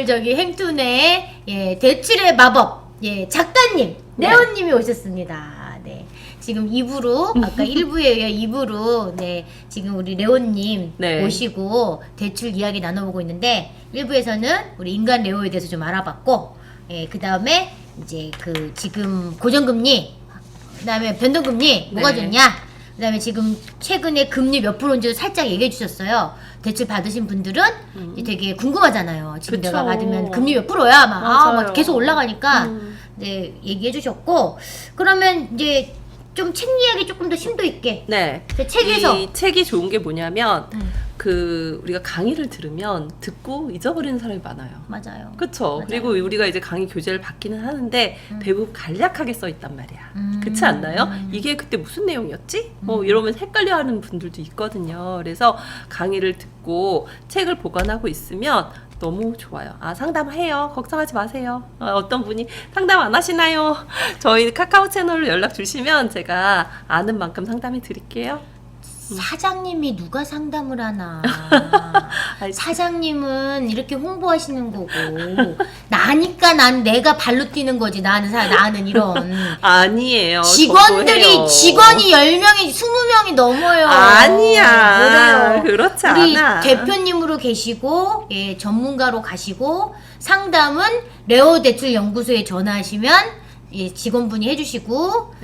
오늘 저기 행툰의 대출의 마법 작가님 레오님이 오셨습니다. 네. 지금 2부로 아까 1부에 이어 2부로 지금 우리 레오님 모시고 대출 이야기 나눠보고 있는데 1부에서는 우리 인간 레오에 대해서 좀 알아봤고 그 다음에 이제 그 지금 고정금리 그다음에 변동금리 뭐가 좋냐 그 다음에 지금 최근에 금리 몇 프로인지 살짝 얘기해 주셨어요. 대출 받으신 분들은 되게 궁금하잖아요. 지금 그쵸. 내가 받으면 금리 몇 프로야? 막 계속 올라가니까 얘기해 주셨고 그러면 이제 좀 책 이야기 조금 더 심도 있게 책에서 이 책이 좋은 게 뭐냐면 그 우리가 강의를 들으면 듣고 잊어버리는 사람이 많아요. 맞아요. 그쵸. 맞아요. 그리고 우리가 이제 강의 교재를 받기는 하는데 대부분 간략하게 써 있단 말이야. 그렇지 않나요? 이게 그때 무슨 내용이었지? 이러면 헷갈려하는 분들도 있거든요. 그래서 강의를 듣고 책을 보관하고 있으면 너무 좋아요. 아, 상담해요. 걱정하지 마세요. 어떤 분이 상담 안 하시나요? 저희 카카오 채널로 연락 주시면 제가 아는 만큼 상담해 드릴게요. 사장님이 누가 상담을 하나. 사장님은 이렇게 홍보하시는 거고 나니까 난 내가 발로 뛰는 거지. 나는 이런 아니에요. 직원이 10명이 20명이 넘어요. 아니야. 그래요. 그렇지 우리 않아. 대표님으로 계시고 전문가로 가시고 상담은 레오 대출 연구소에 전화하시면 직원분이 해주시고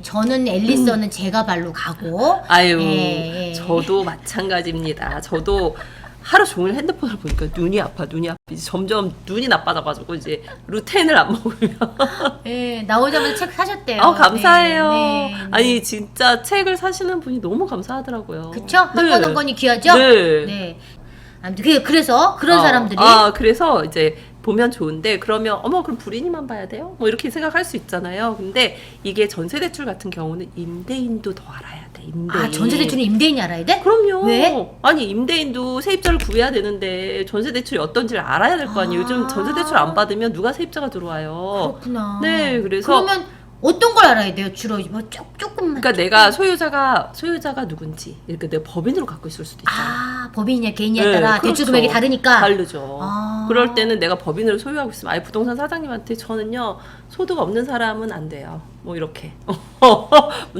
저는 앨리서는 제가 발로 가고 아유 저도 마찬가지입니다. 저도 하루 종일 핸드폰을 보니까 눈이 아파. 이제 점점 눈이 나빠져가지고 이제 루테인을 안 먹으면 나오자마자 책 사셨대요. 감사해요. 네. 아니 진짜 책을 사시는 분이 너무 감사하더라고요. 그쵸? 한 권이 귀하죠? 네. 아무튼 그래서 그런 사람들이 그래서 이제 보면 좋은데 그러면 그럼 불인이만 봐야 돼요? 뭐 이렇게 생각할 수 있잖아요. 근데 이게 전세대출 같은 경우는 임대인도 더 알아야 돼. 임대인. 전세대출은 임대인이 알아야 돼? 그럼요. 왜? 아니 임대인도 세입자를 구해야 되는데 전세대출이 어떤지를 알아야 될 거 아니에요. 요즘 전세대출 안 받으면 누가 세입자가 들어와요. 그렇구나. 네, 그래서 그러면 어떤 걸 알아야 돼요? 주로 조금만. 그러니까 내가 소유자가 누군지 이렇게 내가 법인으로 갖고 있을 수도 있잖아요. 법인이냐 개인이냐에 따라 그렇죠. 대출 금액이 다르니까. 다르죠. 그럴 때는 내가 법인으로 소유하고 있으면 아예 부동산 사장님한테 저는요 소득 없는 사람은 안 돼요. 뭐 이렇게.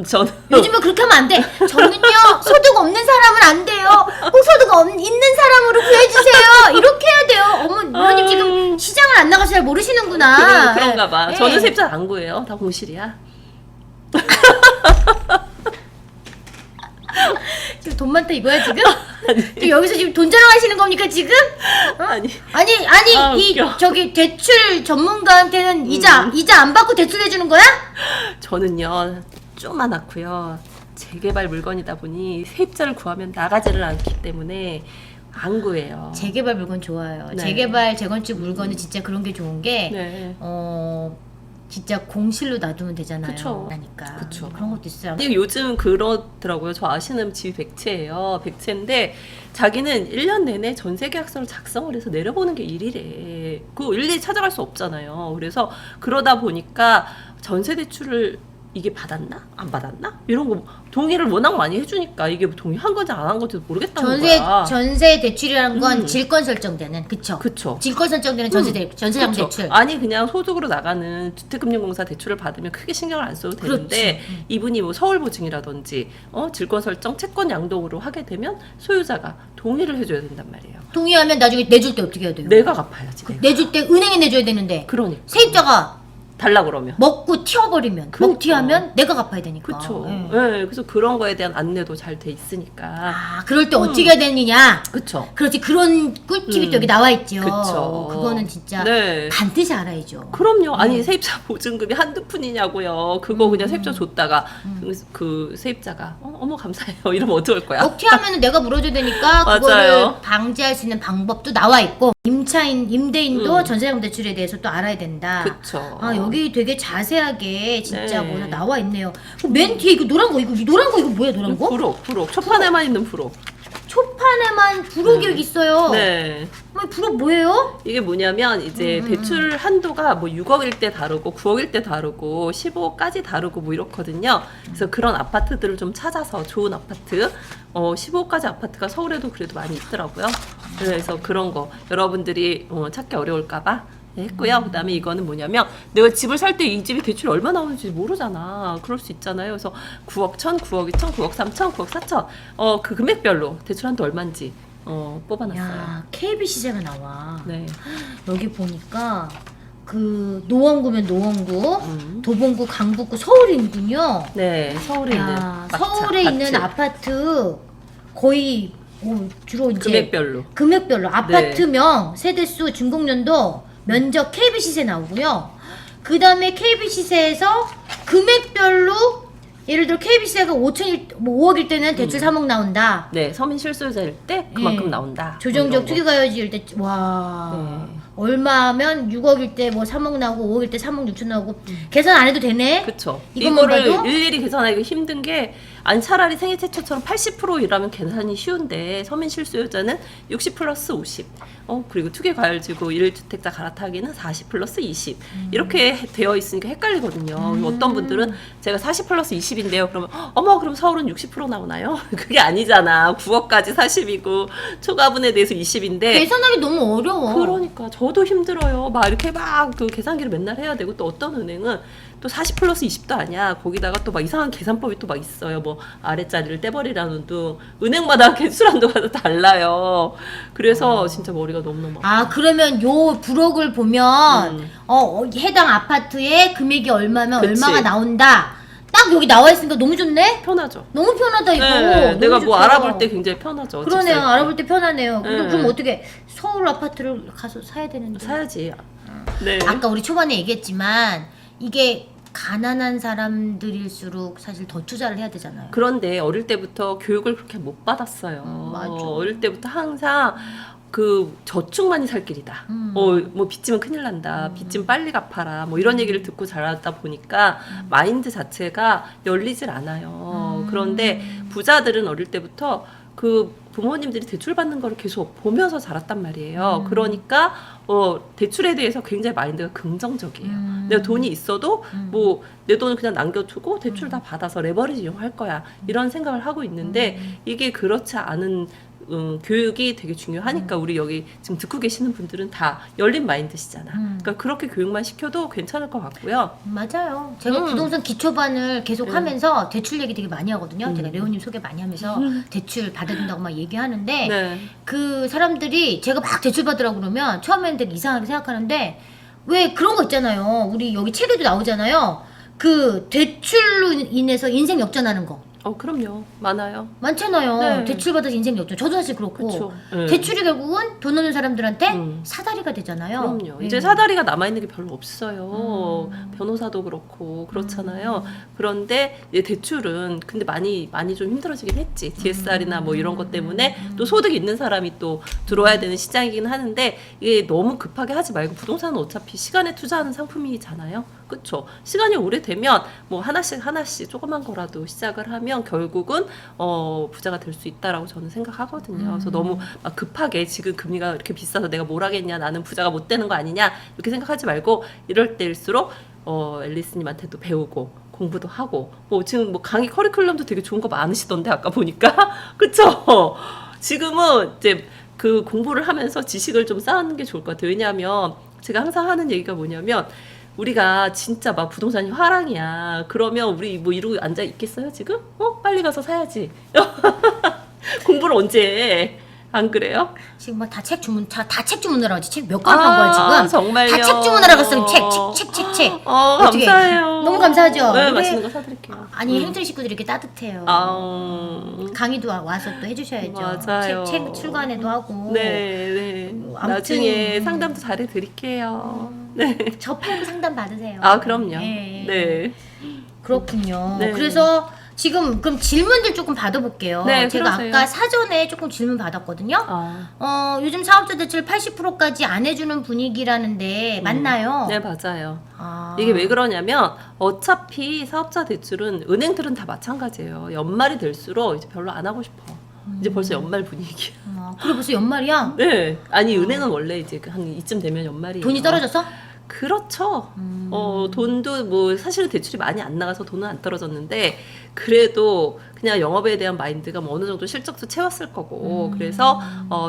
저는 요즘은 그렇게 하면 안 돼. 저는요 소득 없는 사람은 안 돼요. 꼭 소득 있는 사람으로 구해주세요. 이렇게 해야 돼요. 어머님 지금 시장을 안 나가서 잘 모르시는구나. 그런가 봐. 저는 세입자 안 구해요. 다 공실이야. 지금 돈 많다 이거야 지금? 지금 여기서 지금 돈 자랑하시는 겁니까 지금? 아니 이 저기 대출 전문가한테는 이자 안 받고 대출 해주는 거야? 저는요 좀만 낳고요 재개발 물건이다 보니 세입자를 구하면 나가지를 않기 때문에 안 구해요. 재개발 물건 좋아요. 재개발 재건축 물건은 진짜 그런 게 좋은 게 진짜 공실로 놔두면 되잖아요. 그쵸. 그런 것도 있어요. 근데 요즘 그러더라고요. 저 아시는 집이 백채예요. 백채인데 자기는 1년 내내 전세계약서를 작성을 해서 내려보는 게 일이래. 그거 일일이 찾아갈 수 없잖아요. 그래서 그러다 보니까 전세대출을 이게 받았나? 안 받았나? 이런 거 동의를 워낙 많이 해주니까 이게 동의한 건지 안 한 건지 모르겠다는 거야. 전세 대출이라는 건 질권 설정되는 그쵸? 질권 설정되는 전세장 대출. 아니 그냥 소득으로 나가는 주택금융공사 대출을 받으면 크게 신경을 안 써도 되는데 이분이 뭐 서울보증이라든지 질권 설정, 채권 양도로 하게 되면 소유자가 동의를 해줘야 된단 말이에요. 동의하면 나중에 내줄 때 어떻게 해야 돼요? 내가 갚아야지. 내줄 때 은행에 내줘야 되는데. 그러니까. 세입자가 달라 그러면 먹고 튀어버리면 먹튀하면 내가 갚아야 되니까. 그렇죠. 그래서 그런 거에 대한 안내도 잘 돼 있으니까. 그럴 때 어떻게 해야 되느냐. 그렇죠. 그렇지. 그런 꿀팁이 또 여기 나와 있죠. 그쵸. 그거는 진짜 반드시 알아야죠. 그럼요. 아니 세입자 보증금이 한두 푼이냐고요. 그거 그냥 세입자 줬다가 그 세입자가 어머 감사해요 이러면 어떡할 거야? 먹튀하면 내가 물어줘야 되니까 그거를 방지할 수 있는 방법도 나와 있고 임대인도 전세장 대출에 대해서 또 알아야 된다. 그쵸. 여기 되게 자세하게 진짜 뭐가 나와 있네요. 맨 뒤에 이거 노란 거 이거 뭐야 노란 거? 부록 초판에만 있는 부록. 초판에만 불혹이 있어요. 네. 불혹 뭐예요? 이게 뭐냐면 이제 대출 한도가 뭐 6억일 때 다르고 9억일 때 다르고 15억까지 다르고 뭐 이렇거든요. 그래서 그런 아파트들을 좀 찾아서 좋은 아파트 15억까지 아파트가 서울에도 그래도 많이 있더라고요. 그래서 그런 거 여러분들이 찾기 어려울까봐 했고요. 그다음에 이거는 뭐냐면 내가 집을 살 때 이 집이 대출이 얼마 나오는지 모르잖아. 그럴 수 있잖아요. 그래서 9억 1천, 9억 2천, 9억 3천, 9억 4천 그 금액별로 대출 한도 얼마인지 뽑아놨어요. 야, KB 시세가 나와. 네. 여기 보니까 그 노원구면 노원구, 도봉구, 강북구, 서울이 있군요. 네, 서울에 있는 서울에 있는 아파트 거의 주로 이제 금액별로 아파트명, 세대수, 준공연도, 면적 KB 시세 나오고요. 그 다음에 KB 시세에서 금액별로 예를 들어 KB 시세가 5억일 때는 대출 3억 나온다. 네, 서민 실수요자일 때 그만큼 나온다. 조정적 투기가요지일 때 얼마면 6억일 때 뭐 3억 나오고 5억일 때 3억 6천 나오고 계산 안 해도 되네. 그렇죠. 이거를 일일이 계산하기 힘든 게 아니 차라리 생애 최초처럼 80% 일하면 계산이 쉬운데 서민 실수요자는 60 플러스 50. 그리고 투기과열지구 1주택자 갈아타기는 40 플러스 20. 이렇게 되어 있으니까 헷갈리거든요. 어떤 분들은 제가 40 플러스 20인데요. 그러면 그럼 서울은 60% 나오나요? 그게 아니잖아. 9억까지 40이고 초과분에 대해서 20인데 계산하기 너무 어려워. 그러니까 저도 힘들어요. 막 이렇게 막 그 계산기를 맨날 해야 되고 또 어떤 은행은 또 40 플러스 20도 아니야. 거기다가 또 막 이상한 계산법이 또 막 있어요. 뭐 아랫자리를 떼버리라는 둥. 은행마다 개수란도가 다 달라요. 그래서 진짜 머리가 너무너무 그러면 요 부록을 보면 해당 아파트의 금액이 얼마면 그치. 얼마가 나온다. 딱 여기 나와 있으니까 너무 좋네. 편하죠. 너무 편하다 이거. 네, 너무 내가 뭐 좋다. 알아볼 때 굉장히 편하죠. 그러네요. 알아볼 때 편하네요. 네. 그럼 어떻게 서울 아파트를 가서 사야 되는데? 사야지. 네. 아까 우리 초반에 얘기했지만 이게 가난한 사람들일수록 사실 더 투자를 해야 되잖아요. 그런데 어릴 때부터 교육을 그렇게 못 받았어요. 맞아. 어릴 때부터 항상 그 저축만이 살 길이다. 뭐 빚지면 큰일 난다. 빚지면 빨리 갚아라. 뭐 이런 얘기를 듣고 자라다 보니까 마인드 자체가 열리질 않아요. 그런데 부자들은 어릴 때부터 그 부모님들이 대출 받는 거를 계속 보면서 자랐단 말이에요. 그러니까 대출에 대해서 굉장히 마인드가 긍정적이에요. 내가 돈이 있어도 뭐 내 돈을 그냥 남겨두고 대출 다 받아서 레버리지 이용할 거야. 이런 생각을 하고 있는데 이게 그렇지 않은 교육이 되게 중요하니까 우리 여기 지금 듣고 계시는 분들은 다 열린 마인드시잖아. 그러니까 그렇게 교육만 시켜도 괜찮을 것 같고요. 맞아요. 제가 부동산 기초반을 계속 하면서 대출 얘기 되게 많이 하거든요. 제가 레오님 소개 많이 하면서 대출 받아야 된다고 막 얘기하는데 네. 그 사람들이 제가 막 대출 받으라고 그러면 처음에는 되게 이상하게 생각하는데 왜 그런 거 있잖아요. 우리 여기 책에도 나오잖아요. 그 대출로 인해서 인생 역전하는 거. 그럼요. 많아요. 많잖아요. 네. 대출 받아서 인생 역전. 저도 사실 그렇고. 그쵸. 네. 대출이 결국은 돈 없는 사람들한테 사다리가 되잖아요. 그럼요. 네. 이제 사다리가 남아있는 게 별로 없어요. 변호사도 그렇고 그렇잖아요. 그런데 이제 대출은 근데 많이 좀 힘들어지긴 했지. DSR이나 뭐 이런 것 때문에 또 소득이 있는 사람이 또 들어와야 되는 시장이긴 하는데 이게 너무 급하게 하지 말고 부동산은 어차피 시간에 투자하는 상품이잖아요. 그쵸? 시간이 오래되면 뭐 하나씩 조그만 거라도 시작을 하면 결국은 부자가 될 수 있다라고 저는 생각하거든요. 그래서 너무 막 급하게 지금 금리가 이렇게 비싸서 내가 뭘 하겠냐, 나는 부자가 못 되는 거 아니냐 이렇게 생각하지 말고 이럴 때일수록 앨리스님한테도 배우고 공부도 하고 뭐 지금 뭐 강의 커리큘럼도 되게 좋은 거 많으시던데 아까 보니까 그쵸? 지금은 이제 그 공부를 하면서 지식을 좀 쌓는 게 좋을 것 같아요. 왜냐하면 제가 항상 하는 얘기가 뭐냐면 우리가 진짜 막 부동산이 화랑이야. 그러면 우리 뭐 이러고 앉아 있겠어요 지금? 빨리 가서 사야지. 공부를 언제 해? 안 그래요? 지금 막 다 책 주문하러 가지. 책 몇 권 산 거야 지금? 정말요? 다 책 주문하러 갔어요. 책. 어떻게? 감사해요. 너무 감사하죠. 네, 우리- 맛있는 거 사드릴게요. 아니 행정 식구들이 이렇게 따뜻해요. 강의도 와서 또 해주셔야죠. 맞아요. 책 출간회도 하고. 네. 아무튼, 나중에 상담도 잘해드릴게요. 네. 저 팔고 상담 받으세요. 그럼요. 예. 네. 그렇군요. 네. 그래서 지금 그럼 질문들 조금 받아볼게요. 네, 제가 그러세요. 아까 사전에 조금 질문 받았거든요. 요즘 사업자 대출 80%까지 안 해주는 분위기라는데 맞나요? 네, 맞아요. 이게 왜 그러냐면 어차피 사업자 대출은 은행들은 다 마찬가지예요. 연말이 될수록 이제 별로 안 하고 싶어. 이제 벌써 연말 분위기야. 그래 벌써 연말이야? 네. 아니 은행은 원래 이제 한 이쯤 되면 연말이에요. 돈이 떨어졌어? 그렇죠. 돈도 뭐 사실은 대출이 많이 안 나가서 돈은 안 떨어졌는데 그래도 그냥 영업에 대한 마인드가 뭐 어느 정도 실적도 채웠을 거고 그래서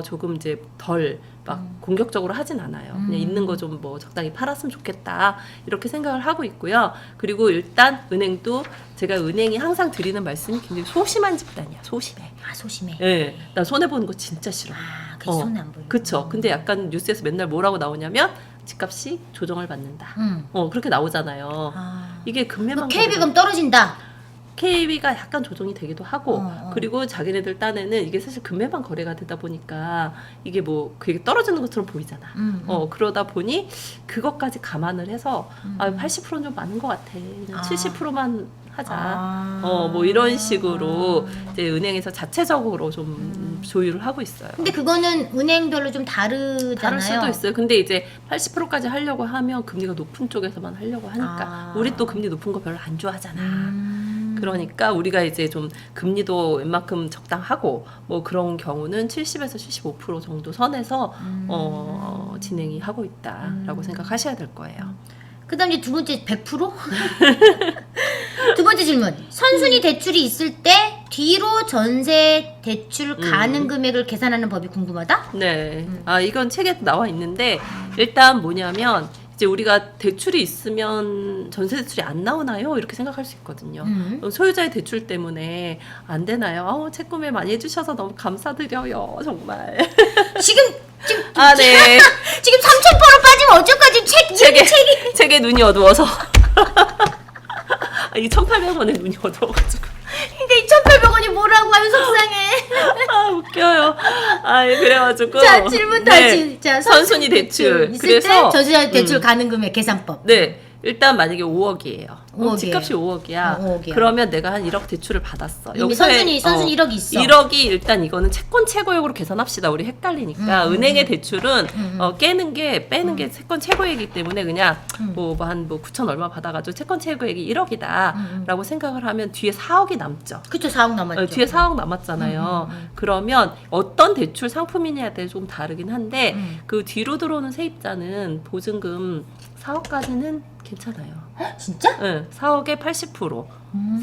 조금 이제 덜 막 공격적으로 하진 않아요. 그냥 있는 거 좀 뭐 적당히 팔았으면 좋겠다 이렇게 생각을 하고 있고요. 그리고 일단 은행도 제가 은행이 항상 드리는 말씀이 굉장히 소심한 집단이야. 소심해. 소심해. 예, 나 손해 보는 거 진짜 싫어. 그 손에 안 보여. 그쵸. 근데 약간 뉴스에서 맨날 뭐라고 나오냐면 집값이 조정을 받는다. 그렇게 나오잖아요. 이게 금매만 KB금 떨어진다. KB가 약간 조정이 되기도 하고 그리고 자기네들 딴에는 이게 사실 금매만 거래가 되다 보니까 이게 뭐 그게 떨어지는 것처럼 보이잖아. 그러다 보니 그것까지 감안을 해서 80%는 좀 많은 것 같아. 그냥 70%만 하자. 뭐 이런 식으로 이제 은행에서 자체적으로 좀 조율을 하고 있어요. 근데 그거는 은행별로 좀 다르잖아요. 다를 수도 있어요. 근데 이제 80%까지 하려고 하면 금리가 높은 쪽에서만 하려고 하니까 우리 또 금리 높은 거 별로 안 좋아하잖아. 그러니까 우리가 이제 좀 금리도 웬만큼 적당하고 뭐 그런 경우는 70에서 75% 정도 선에서 진행이 하고 있다라고 생각하셔야 될 거예요. 그다음 이제 두 번째 100%? 두 번째 질문. 선순위 대출이 있을 때 뒤로 전세 대출 가능 금액을 계산하는 법이 궁금하다? 네. 이건 책에 나와 있는데 일단 뭐냐면 이제 우리가 대출이 있으면 전세 대출이 안 나오나요? 이렇게 생각할 수 있거든요. 소유자의 대출 때문에 안 되나요? 책 구매 많이 해주셔서 너무 감사드려요. 정말. 지금 네. 지금 3,800 빠지면 어쩔까? 지금 책에 눈이 어두워서. 이 1,800원에 눈이 어두워가지고. 근데 2,800원이 뭐라고 하면 속상해. 웃겨요. 그래가지고. 자, 질문 다시. 네. 자, 선순위 대출. 있을 그래서 때 전세 대출 가능 금액 계산법. 네. 일단 만약에 5억이에요. 5억이에요. 집값이 5억이야. 5억이야. 그러면 내가 한 1억 대출을 받았어. 이미 선순위 1억이 있어. 1억이 일단 이거는 채권 최고액으로 계산합시다. 우리 헷갈리니까. 은행의 대출은 빼는 게 채권 최고액이기 때문에 그냥 한 9천 얼마 받아가지고 채권 최고액이 1억이다 라고 생각을 하면 뒤에 4억이 남죠. 그쵸, 4억 남았죠. 뒤에 4억 남았잖아요. 그러면 어떤 대출 상품이냐에 대해 좀 다르긴 한데 그 뒤로 들어오는 세입자는 보증금 4억까지는 괜찮아요. 진짜? 네, 4억에 80%,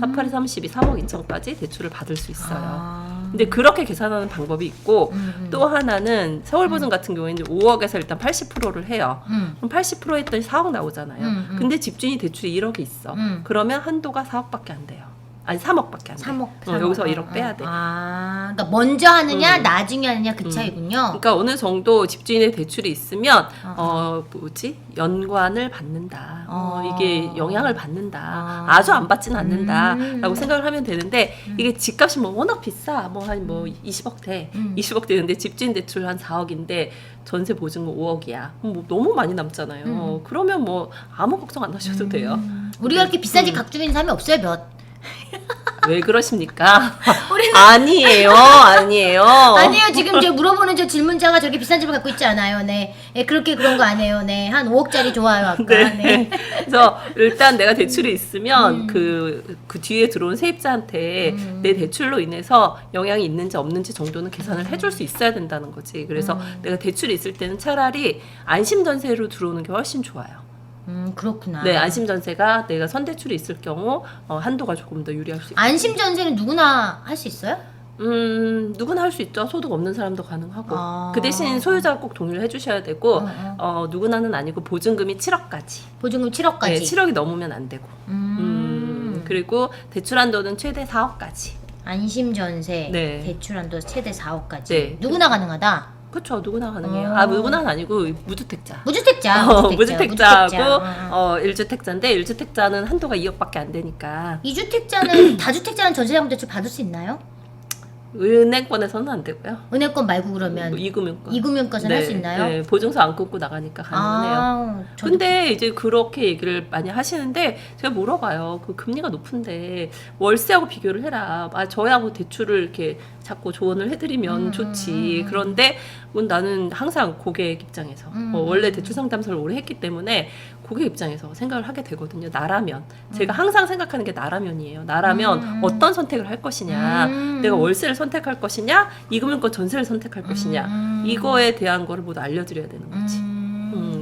48에 32, 3억 2천까지 대출을 받을 수 있어요. 근데 그렇게 계산하는 방법이 있고 또 하나는 서울보증 같은 경우에는 5억에서 일단 80%를 해요. 그럼 80% 했더니 4억 나오잖아요. 근데 집주인이 대출이 1억이 있어. 그러면 한도가 4억밖에 안 돼요. 아니 3억밖에 안 돼. 3억. 여기서 1억 빼야 돼. 그러니까 먼저 하느냐 나중에 하느냐 그 차이군요. 그러니까 어느 정도 집주인의 대출이 있으면 연관을 받는다. 이게 영향을 받는다. 아주 안 받지는 않는다라고 생각을 하면 되는데 이게 집값이 뭐 워낙 비싸. 한 20억 돼. 20억 되는데 집주인 대출 한 4억인데 전세 보증금 5억이야. 뭐 너무 많이 남잖아요. 그러면 뭐 아무 걱정 안 하셔도 돼요. 우리가 이렇게 비싼 집 갖고 있는 사람이 없어요, 몇. 왜 그러십니까? 아니에요. 아니에요. 지금 제가 물어보는 저 질문자가 저렇게 비싼 집을 갖고 있지 않아요. 네. 그렇게 그런 거 아니에요. 네. 한 5억짜리 좋아요, 아까. 네. 그래서 일단 내가 대출이 있으면 그 뒤에 들어온 세입자한테 내 대출로 인해서 영향이 있는지 없는지 정도는 계산을 해줄 수 있어야 된다는 거지. 그래서 내가 대출이 있을 때는 차라리 안심전세로 들어오는 게 훨씬 좋아요. 그렇구나. 네, 안심전세가 내가 선대출이 있을 경우 한도가 조금 더 유리할 수 있고. 안심전세는 누구나 할 수 있어요? 누구나 할 수 있죠. 소득 없는 사람도 가능하고. 그 대신 소유자가 꼭 동의를 해주셔야 되고, 누구나는 아니고 보증금이 7억까지. 보증금 7억까지. 네, 7억이 넘으면 안 되고. 그리고 대출 한도는 최대 4억까지. 안심전세, 네. 대출 한도 최대 4억까지. 네. 누구나 가능하다. 그렇죠. 누구나 가능해요. 누구나는 아니고 무주택자. 무주택자하고 무주택자하고 1주택자인데 1주택자는 한도가 2억밖에 안 되니까. 2주택자는 다주택자는 전세자금 대출 받을 수 있나요? 은행권에서는 안 되고요. 은행권 말고 그러면 이금융권. 이금융권에서는 할 수 있나요? 네, 보증서 안 끊고 나가니까 가능해요. 근데 이제 그렇게 얘기를 많이 하시는데 제가 물어봐요. 그 금리가 높은데 월세하고 비교를 해라. 저야 뭐 대출을 이렇게 자꾸 조언을 해드리면 좋지. 그런데 그건 나는 항상 고객 입장에서 원래 대출 상담사를 오래 했기 때문에 고객 입장에서 생각을 하게 되거든요. 나라면 제가 항상 생각하는 게 나라면이에요. 나라면 어떤 선택을 할 것이냐, 내가 월세를 선택할 것이냐, 이금융권 전세를 선택할 것이냐, 이거에 대한 거를 모두 알려드려야 되는 거지.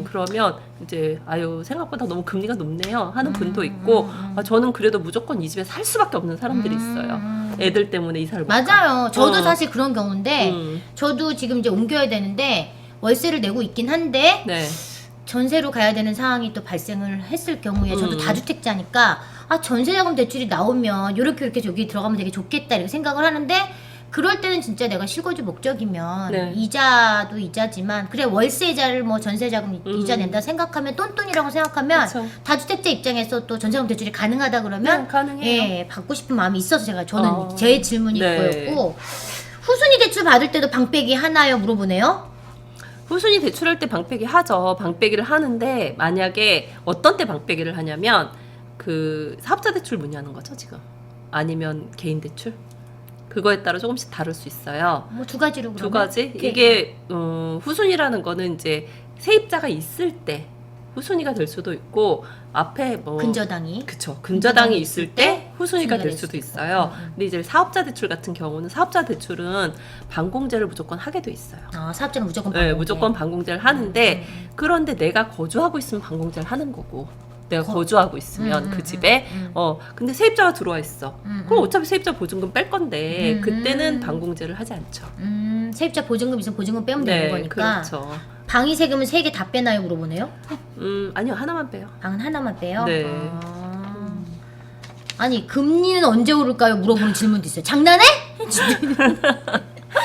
그러면 이제 아유 생각보다 너무 금리가 높네요 하는 분도 있고 저는 그래도 무조건 이 집에 살 수밖에 없는 사람들이 있어요. 애들 때문에 이사를 못 가. 맞아요. 저도 사실 그런 경우인데 음. 저도 지금 이제 옮겨야 되는데 월세를 내고 있긴 한데 네. 전세로 가야 되는 상황이 또 발생을 했을 경우에 저도 다주택자니까 아 전세자금 대출이 나오면 이렇게 여기 들어가면 되게 좋겠다 이렇게 생각을 하는데 그럴 때는 진짜 내가 실거주 목적이면 네. 이자도 이자지만 그래 월세 이자를 뭐 전세자금 이자 낸다 생각하면 똔똔이라고 생각하면 그쵸. 다주택자 입장에서 또 전세자금 대출이 가능하다 그러면 네, 가능해요. 예 받고 싶은 마음이 있어서 저는 제 질문이 네. 그거였고 후순위 대출 받을 때도 방빼기 하나요 물어보네요. 후순위 대출할 때 방빼기 하죠. 방빼기를 하는데 만약에 어떤 때 방빼기를 하냐면 그 사업자 대출 문의하는 거죠 지금 아니면 개인 대출 그거에 따라 조금씩 다를 수 있어요. 뭐 두 가지로 그러면 두 가지 이게 후순위라는 거는 이제 세입자가 있을 때 후순위가 될 수도 있고 앞에 뭐 근저당이 그쵸 근저당이 있을 때 후순위가 될 수도 있어요. 근데 이제 사업자 대출 같은 경우는 사업자 대출은 반공제를 무조건 하게 돼 있어요. 아 사업자는 무조건 네, 반공제. 무조건 반공제를 하는데 그런데 내가 거주하고 있으면 반공제를 하는 거고 내가 거주하고 있으면 그 집에 근데 세입자가 들어와 있어. 그럼 어차피 세입자 보증금 뺄 건데 그때는 반공제를 하지 않죠. 세입자 보증금 있으면 보증금 빼면 되는 거니까. 그렇죠. 방위 세금은 3개 다 빼나요 물어보네요. 아니요 하나만 빼요. 방은 하나만 빼요. 네. 아니 금리는 언제 오를까요 물어보는 질문도 있어요. 장난해?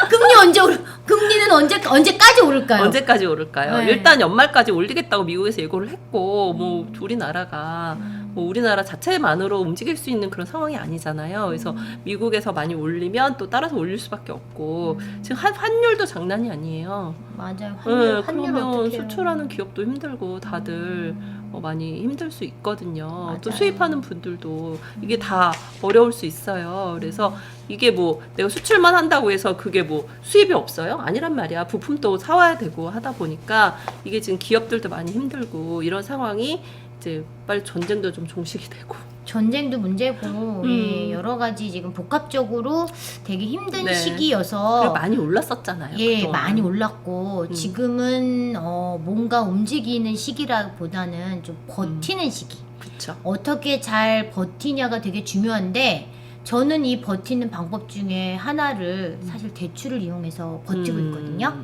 금리 언제 금리는 언제까지 오를까요? 언제까지 오를까요? 네. 일단 연말까지 올리겠다고 미국에서 예고를 했고 뭐 우리나라가 뭐 우리나라 자체만으로 움직일 수 있는 그런 상황이 아니잖아요. 그래서 미국에서 많이 올리면 또 따라서 올릴 수밖에 없고 지금 환율도 장난이 아니에요. 맞아요. 네, 환율 그러면 어떡해요. 수출하는 기업도 힘들고 다들 많이 힘들 수 있거든요. 또 맞아요. 수입하는 분들도 이게 다 어려울 수 있어요. 그래서 이게 뭐 내가 수출만 한다고 해서 그게 뭐 수입이 없어요? 아니란 말이야. 부품도 사와야 되고 하다 보니까 이게 지금 기업들도 많이 힘들고 이런 상황이 이제 빨리 전쟁도 좀 종식이 되고 전쟁도 문제고 예, 여러 가지 지금 복합적으로 되게 힘든 네. 시기여서 그리고 많이 올랐었잖아요. 예, 그동안. 많이 올랐고 지금은 뭔가 움직이는 시기라보다는 좀 버티는 시기. 그쵸. 어떻게 잘 버티냐가 되게 중요한데 저는 이 버티는 방법 중에 하나를 사실 대출을 이용해서 버티고 있거든요.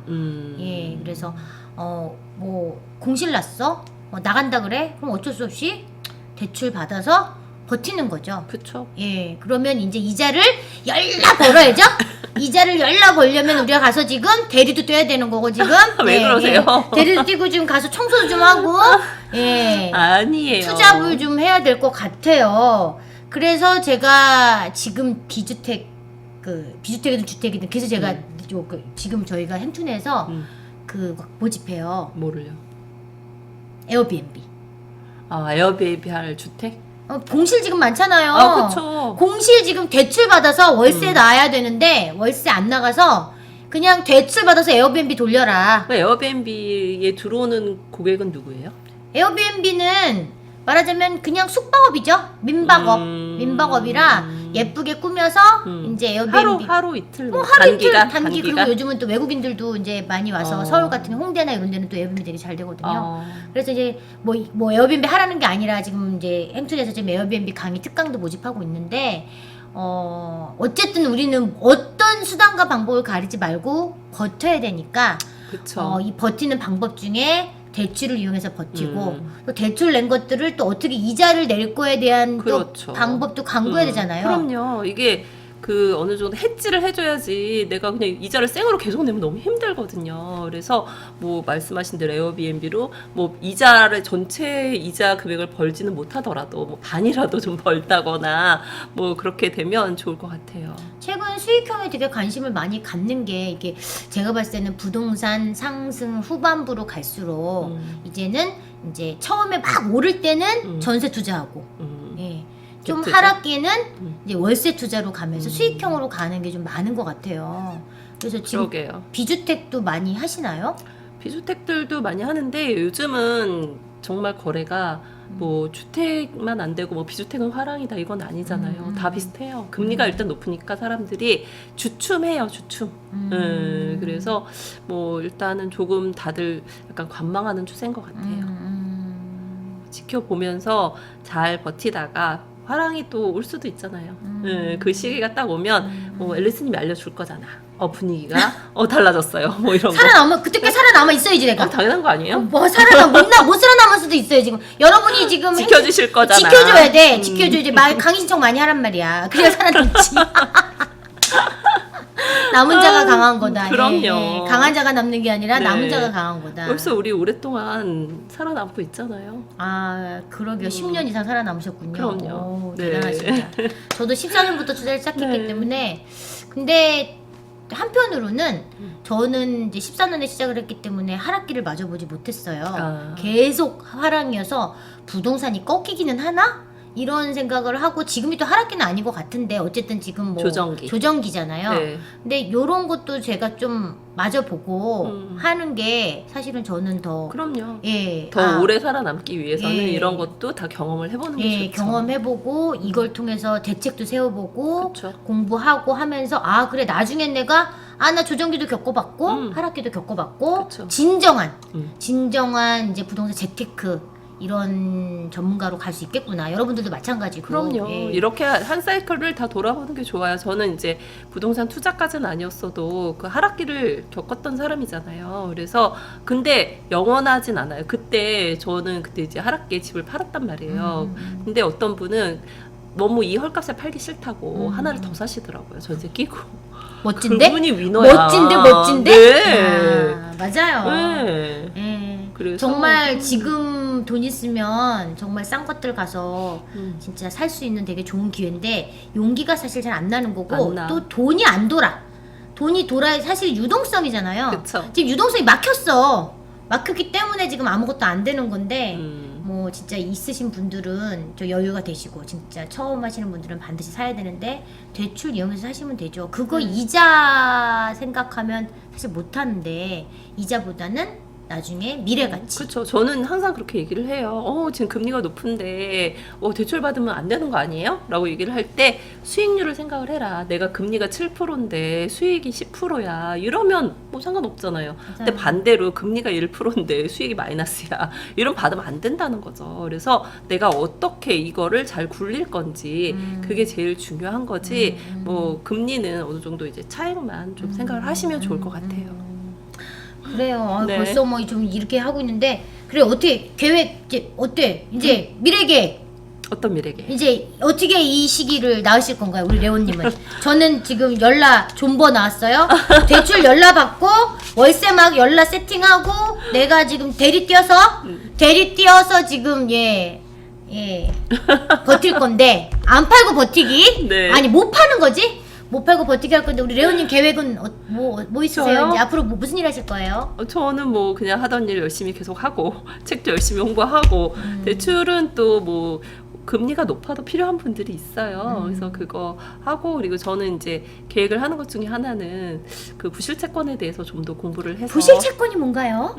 예, 그래서 뭐 공실 났어? 나간다 그래? 그럼 어쩔 수 없이 대출 받아서 버티는 거죠. 그쵸. 예, 그러면 이제 이자를 열나 벌어야죠. 이자를 열나 벌려면 우리가 가서 지금 대리도 떼야 되는 거고 지금. 왜 그러세요? 대리도 떼고 지금 가서 청소도 좀 하고. 예. 아니에요. 투잡을 좀 해야 될 것 같아요. 그래서 제가 지금 비주택이든 주택이든 그래서 제가 지금 저희가 행춘에서 모집해요. 뭐를요? 에어비앤비. 아 에어비앤비 할 주택? 공실 지금 많잖아요. 아 그쵸. 공실 지금 대출 받아서 월세 나야 되는데 월세 안 나가서 그냥 대출 받아서 에어비앤비 돌려라. 그 에어비앤비에 들어오는 고객은 누구예요? 에어비앤비는 말하자면 그냥 숙박업이죠. 민박업이라 예쁘게 꾸며서 이제 에어비앤비 하루 이틀 뭐 하루 이틀 단기간 단기 그리고 요즘은 또 외국인들도 이제 많이 와서 서울 같은 홍대나 이런 데는 또 에어비앤비 되게 잘 되거든요. 그래서 이제 뭐 에어비앤비 하라는 게 아니라 지금 이제 행춘에서 지금 에어비앤비 강의 특강도 모집하고 있는데 어쨌든 우리는 어떤 수단과 방법을 가리지 말고 버텨야 되니까 그쵸. 이 버티는 방법 중에 대출을 이용해서 버티고 또 대출 낸 것들을 또 어떻게 이자를 낼 거에 대한 그렇죠. 또 방법도 강구해야 되잖아요. 그럼요. 이게 그 어느 정도 해지를 해줘야지 내가 그냥 이자를 생으로 계속 내면 너무 힘들거든요. 그래서 뭐 말씀하신 대로 에어비앤비로 뭐 이자를 전체 이자 금액을 벌지는 못하더라도 뭐 반이라도 좀 벌다거나 뭐 그렇게 되면 좋을 것 같아요. 최근 수익형에 되게 관심을 많이 갖는 게 이게 제가 봤을 때는 부동산 상승 후반부로 갈수록 이제는 이제 처음에 막 오를 때는 전세 투자하고 예. 좀 투자. 하락기에는 이제 월세 투자로 가면서 수익형으로 가는 게 좀 많은 것 같아요. 그래서 지금 그러게요. 비주택도 많이 하시나요? 비주택들도 많이 하는데 요즘은 정말 거래가 뭐 주택만 안 되고 뭐 비주택은 화랑이다 이건 아니잖아요. 다 비슷해요. 금리가 일단 높으니까 사람들이 주춤해요, 주춤. 그래서 뭐 일단은 조금 다들 약간 관망하는 추세인 것 같아요. 지켜보면서 잘 버티다가 화랑이 또 올 수도 있잖아요. 그 시기가 딱 오면 앨리스님이 알려줄 거잖아. 분위기가 달라졌어요. 뭐 이런 거. 살아남아 그때까지 살아남아 있어야지 내가. 당연한 거 아니에요? 못 살아남을 수도 있어요 지금. 여러분이 지금 지켜주실 거잖아. 지켜줘야 돼. 지켜줘야지. 강의 신청 많이 하란 말이야. 그래야 살아남지. 남은 자가 강한 거다. 그럼요. 강한 자가 남는 게 아니라 네. 남은 자가 강한 거다. 벌써 우리 오랫동안 살아남고 있잖아요. 아, 그러게요. 10년 이상 살아남으셨군요. 그럼요. 오, 네. 대단하십니다. 저도 14년부터 투자를 시작했기 네. 때문에 근데 한편으로는 저는 이제 14년에 시작을 했기 때문에 하락기를 마주보지 못했어요. 아. 계속 하락이어서 부동산이 꺾이기는 하나? 이런 생각을 하고 지금이 또 하락기는 아닌 것 같은데 어쨌든 지금 뭐 조정기잖아요. 네. 근데 요런 것도 제가 좀 마저보고 하는 게 사실은 저는 더 그럼요. 예, 더 오래 살아남기 위해서는 예. 이런 것도 다 경험을 해보는 게 예, 좋죠. 경험해보고 이걸 통해서 대책도 세워보고 그쵸. 공부하고 하면서 아 그래 나중엔 내가 나 조정기도 겪어봤고 하락기도 겪어봤고 그쵸. 진정한 음. 이제 부동산 재테크 이런 전문가로 갈 수 있겠구나. 여러분들도 마찬가지고. 그럼요. 예. 이렇게 한 사이클을 다 돌아보는 게 좋아요. 저는 이제 부동산 투자까지는 아니었어도 그 하락기를 겪었던 사람이잖아요. 그래서 근데 영원하진 않아요. 저는 그때 이제 하락기에 집을 팔았단 말이에요. 근데 어떤 분은 너무 이 헐값에 팔기 싫다고 하나를 더 사시더라고요. 전세 끼고. 멋진데? 그분이 위너야. 멋진데? 네. 맞아요. 네. 예. 그래서 정말 지금 돈 있으면 정말 싼 것들 가서 진짜 살 수 있는 되게 좋은 기회인데 용기가 사실 잘 안 나는 거고 안 나. 또 돈이 안 돌아. 돈이 돌아야 사실 유동성이잖아요. 그쵸. 지금 유동성이 막혔어. 막혔기 때문에 지금 아무것도 안 되는 건데 뭐 진짜 있으신 분들은 저 여유가 되시고 진짜 처음 하시는 분들은 반드시 사야 되는데 대출 이용해서 사시면 되죠. 그거 이자 생각하면 사실 못 하는데 이자보다는 나중에 미래가치. 그렇죠. 저는 항상 그렇게 얘기를 해요. 지금 금리가 높은데 대출 받으면 안 되는 거 아니에요? 라고 얘기를 할 때 수익률을 생각을 해라. 내가 금리가 7%인데 수익이 10%야. 이러면 뭐 상관없잖아요. 근데 반대로 금리가 1%인데 수익이 마이너스야. 이러면 받으면 안 된다는 거죠. 그래서 내가 어떻게 이거를 잘 굴릴 건지 그게 제일 중요한 거지. 뭐 금리는 어느 정도 이제 차익만 좀 생각을 하시면 좋을 것 같아요. 그래요. 네. 벌써 뭐 좀 이렇게 하고 있는데 그래 어떻게 계획 이제 어때? 이제 미래 계획 어떤 미래계? 이제 어떻게 이 시기를 나으실 건가요, 우리 레오님은? 저는 지금 연락 존버 나왔어요. 대출 연락 받고 월세 막 연락 세팅하고 내가 지금 대리 뛰어서 지금 예 버틸 건데 안 팔고 버티기? 네. 아니 못 파는 거지? 못 팔고 버티기 할 건데 우리 레오님 계획은 뭐 있으세요? 저요? 이제 앞으로 뭐 무슨 일 하실 거예요? 저는 뭐 그냥 하던 일 열심히 계속 하고 책도 열심히 홍보하고 대출은 또 뭐 금리가 높아도 필요한 분들이 있어요. 그래서 그거 하고 그리고 저는 이제 계획을 하는 것 중에 하나는 그 부실채권에 대해서 좀 더 공부를 해서 부실채권이 뭔가요?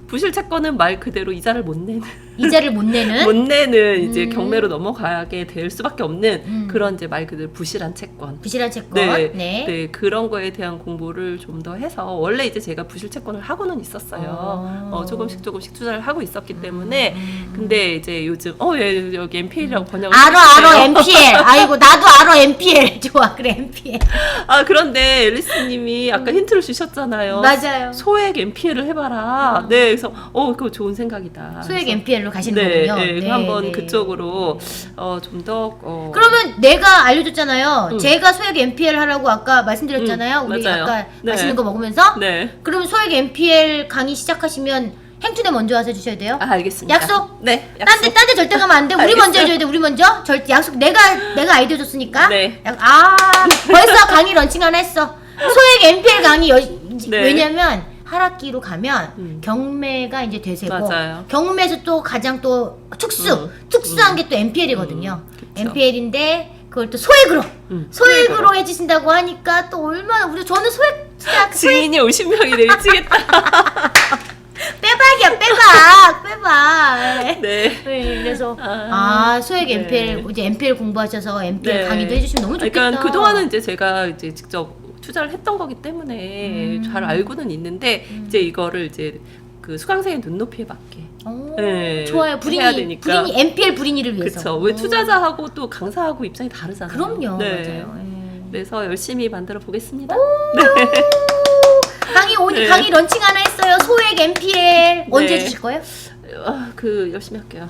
부실채권은 말 그대로 이자를 못 내는 이자를 못 내는? 못 내는 이제 경매로 넘어가게 될 수밖에 없는 그런 이제 말 그대로 부실한 채권. 부실한 채권. 네, 네. 네, 그런 거에 대한 공부를 좀 더 해서 원래 이제 제가 부실 채권을 하고는 있었어요. 조금씩 투자를 하고 있었기 때문에 근데 이제 요즘 여기 MPL이라고 번역을 알아 MPL. 아이고 나도 알아 MPL. 좋아 그래 MPL. 그런데 앨리스님이 아까 힌트를 주셨잖아요. 맞아요. 소액 MPL을 해봐라. 네, 그래서 그거 좋은 생각이다. 소액 그래서 MPL로 가시는 네, 거군요. 네, 한번 그쪽으로 좀 더 그러면 내가 알려줬잖아요. 제가 소액 MPL 하라고 아까 말씀드렸잖아요. 우리 맞아요. 아까 네. 맛있는 거 먹으면서. 네. 그럼 소액 MPL 강의 시작하시면 행투네 먼저 와서 해주셔야 돼요. 알겠습니다. 약속? 네, 약속. 딴 데 절대 가면 안 돼. 우리 알겠어요. 먼저 해줘야 돼. 우리 먼저. 절대 약속. 내가 아이디어 줬으니까. 네. 벌써 강의 런칭 하나 했어. 소액 MPL 강의 네. 왜냐면 하락기로 가면 경매가 이제 대세고 맞아요. 경매에서 또 가장 또 특수한 게 또 MPL이거든요. 그쵸. MPL인데 그걸 또 소액으로 소액으로. 소액으로 해주신다고 하니까 또 얼마나 우리 저는 소액 진짜 지인이 50명이네 미치겠다. 빼박이야 빼박. 네. 네, 그래서 소액 네. MPL 이제 MPL 공부하셔서 MPL 네. 강의도 해주시면 너무 좋겠다. 그러니까 그동안은 이제 제가 이제 직접 투자를 했던 거기 때문에 잘 알고는 있는데 이제 이거를 이제 그 수강생의 눈높이에 맞게 오, 네, 좋아요. 해야 되니까. 불인이 MPL 불인이를 위해서. 그렇죠. 왜 투자자하고 또 강사하고 입장이 다르잖아요. 그럼요. 네. 맞아요. 그래서 열심히 만들어 보겠습니다. 네. 강의 런칭 하나 했어요. 소액 MPL 언제 네. 주실 거예요? 그 열심히 할게요.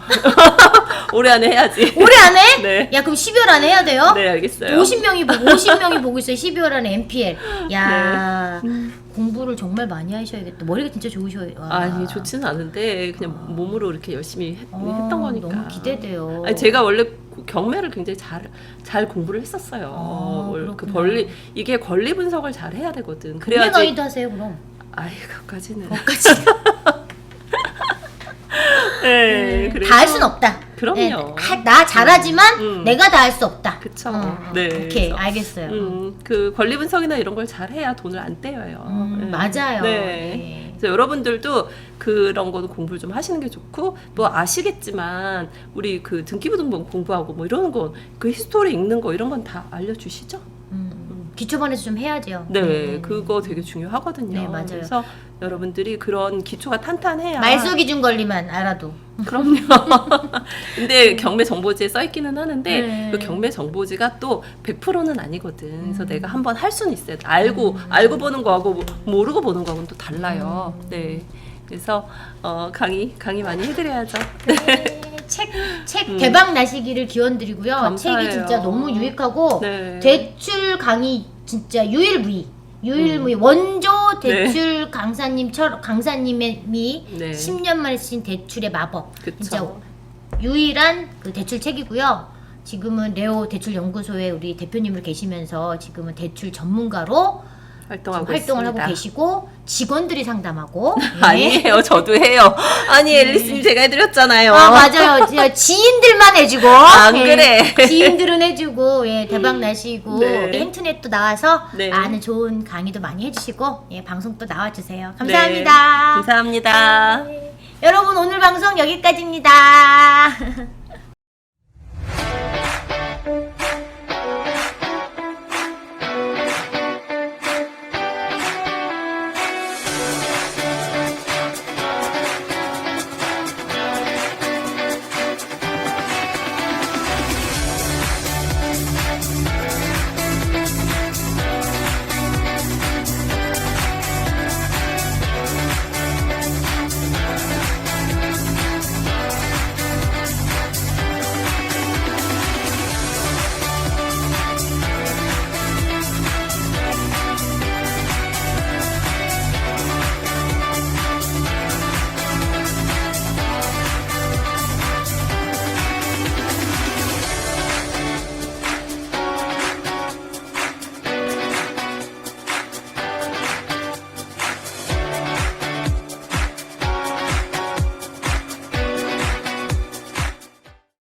올해 안에 해야지. 올해 안에? 네. 야 그럼 12월 안에 해야 돼요? 네, 알겠어요. 50명이 보고 있어요. 12월 안에 MPL. 야 네. 공부를 정말 많이 하셔야겠다. 머리가 진짜 좋으셔요. 아니 좋지는 않은데 그냥 몸으로 이렇게 열심히 했던 거니까. 너무 기대돼요. 아니, 제가 원래 경매를 굉장히 잘 공부를 했었어요. 그 그렇구나. 이게 권리 분석을 잘 해야 되거든. 경매 그래야지. 강의도 하세요 그럼. 아이 그까지는. 네, 그래서- 다 할 순 없다. 그럼요. 네, 나 잘하지만 내가 다 할 수 없다. 그쵸. 네, 오케이 그래서, 알겠어요. 그 권리 분석이나 이런 걸 잘해야 돈을 안 떼어요. 네. 맞아요. 네. 네. 그래서 여러분들도 그런 거도 공부를 좀 하시는 게 좋고 뭐 아시겠지만 우리 그 등기부등본 공부하고 뭐 이런 거 그 히스토리 읽는 거 이런 건 다 알려주시죠? 기초반에서 좀 해야죠. 네, 그거 되게 중요하거든요. 네, 맞아요. 그래서 여러분들이 그런 기초가 탄탄해야. 말소 기준 권리만 알아도. 그럼요. 근데 경매 정보지에 써 있기는 하는데 네. 그 경매 정보지가 또 100%는 아니거든. 그래서 내가 한번 할 수는 있어요. 알고 보는 거하고 모르고 보는 거하고는 또 달라요. 네. 그래서 강의 많이 해드려야죠. 네, 책 대박 나시기를 기원드리고요. 감사해요. 책이 진짜 너무 유익하고 네. 대출 강의 진짜 유일무이 원조 대출 강사님이 네. 10년 만에 쓰신 대출의 마법. 그쵸. 진짜 유일한 그 대출 책이고요. 지금은 레오 대출 연구소에 우리 대표님을 계시면서 지금은 대출 전문가로 활동하고 활동을 있습니다. 하고 계시고 직원들이 상담하고 예. 아니에요, 저도 해요. 아니 앨리스님 제가 해드렸잖아요. 맞아요. 지인들만 해주고 안 예. 그래. 지인들은 해주고 예, 대박 나시고 네. 인터넷도 나와서 네. 아는 좋은 강의도 많이 해주시고 예, 방송도 나와주세요. 네, 감사합니다. 감사합니다. 네. 여러분 오늘 방송 여기까지입니다.